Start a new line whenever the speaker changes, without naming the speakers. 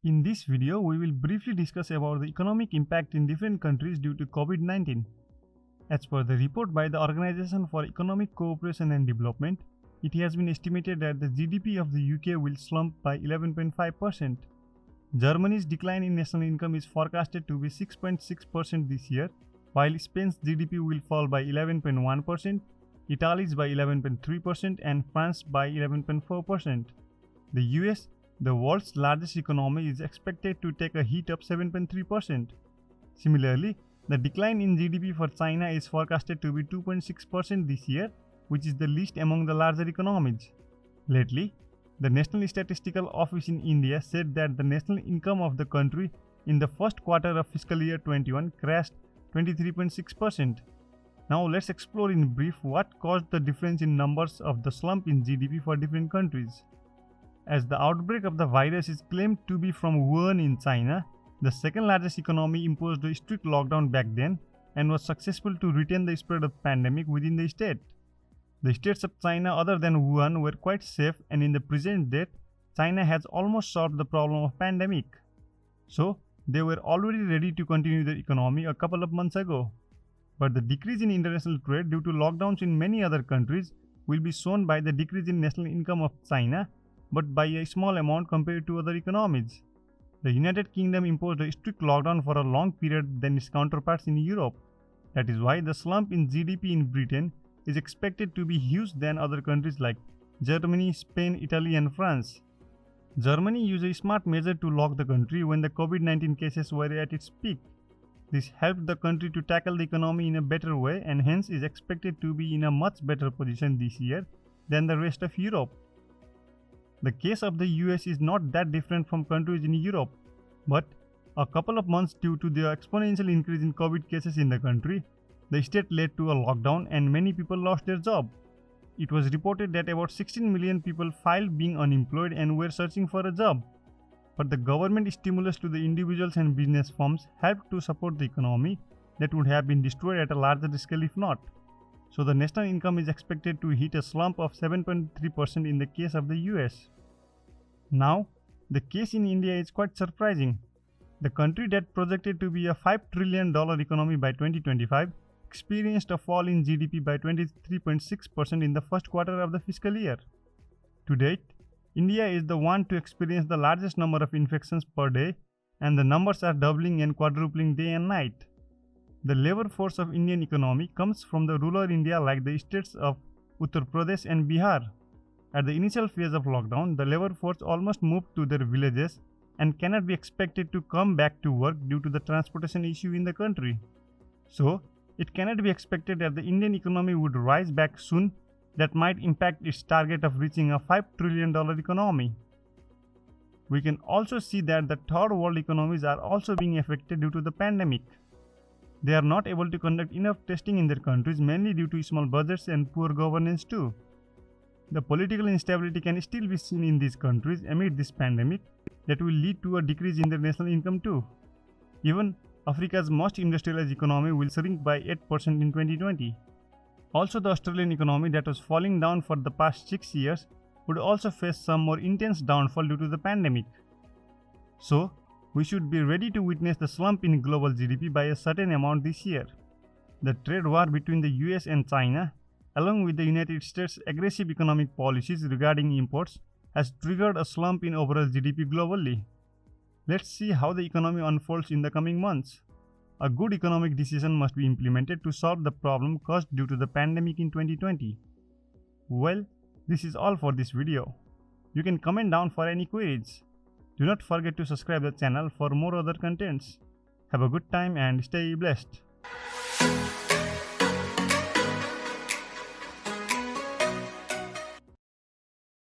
In this video, we will briefly discuss about the economic impact in different countries due to COVID-19. As per the report by the Organization for Economic Cooperation and Development, it has been estimated that the GDP of the UK will slump by 11.5%. Germany's decline in national income is forecasted to be 6.6% this year, while Spain's GDP will fall by 11.1%, Italy's by 11.3%, and France by 11.4%. The US, the world's largest economy, is expected to take a hit of 7.3%. Similarly, the decline in GDP for China is forecasted to be 2.6% this year, which is the least among the larger economies. Lately, the National Statistical Office in India said that the national income of the country in the first quarter of fiscal year 21 crashed 23.6%. Now let's explore in brief what caused the difference in numbers of the slump in GDP for different countries. As the outbreak of the virus is claimed to be from Wuhan in China, the second largest economy imposed a strict lockdown back then and was successful to retain the spread of the pandemic within the state. The states of China other than Wuhan were quite safe, and in the present date, China has almost solved the problem of pandemic. So, they were already ready to continue their economy a couple of months ago. But the decrease in international trade due to lockdowns in many other countries will be shown by the decrease in national income of China, but by a small amount compared to other economies. The United Kingdom imposed a strict lockdown for a long period than its counterparts in Europe. That is why the slump in GDP in Britain is expected to be huge than other countries like Germany, Spain, Italy, and France. Germany used a smart measure to lock the country when the COVID-19 cases were at its peak. This helped the country to tackle the economy in a better way and hence is expected to be in a much better position this year than the rest of Europe. The case of the US is not that different from countries in Europe, but a couple of months due to the exponential increase in COVID cases in the country, the state led to a lockdown and many people lost their job. It was reported that about 16 million people filed being unemployed and were searching for a job. But the government stimulus to the individuals and business firms helped to support the economy that would have been destroyed at a larger scale if not. So the national income is expected to hit a slump of 7.3% in the case of the US. Now, the case in India is quite surprising. The country that projected to be a $5 trillion economy by 2025 experienced a fall in GDP by 23.6% in the first quarter of the fiscal year. To date, India is the one to experience the largest number of infections per day, and the numbers are doubling and quadrupling day and night. The labor force of Indian economy comes from the rural India like the states of Uttar Pradesh and Bihar. At the initial phase of lockdown, the labor force almost moved to their villages and cannot be expected to come back to work due to the transportation issue in the country. So, it cannot be expected that the Indian economy would rise back soon. That might impact its target of reaching a $5 trillion economy. We can also see that the third world economies are also being affected due to the pandemic. They are not able to conduct enough testing in their countries, mainly due to small budgets and poor governance too. The political instability can still be seen in these countries amid this pandemic that will lead to a decrease in their national income too. Even Africa's most industrialized economy will shrink by 8% in 2020. Also, the Australian economy that was falling down for the past 6 years would also face some more intense downfall due to the pandemic. So, we should be ready to witness the slump in global GDP by a certain amount this year. The trade war between the US and China, along with the United States' aggressive economic policies regarding imports, has triggered a slump in overall GDP globally. Let's see how the economy unfolds in the coming months. A good economic decision must be implemented to solve the problem caused due to the pandemic in 2020. Well, this is all for this video. You can comment down for any queries. Do not forget to subscribe the channel for more other contents. Have a good time and stay blessed.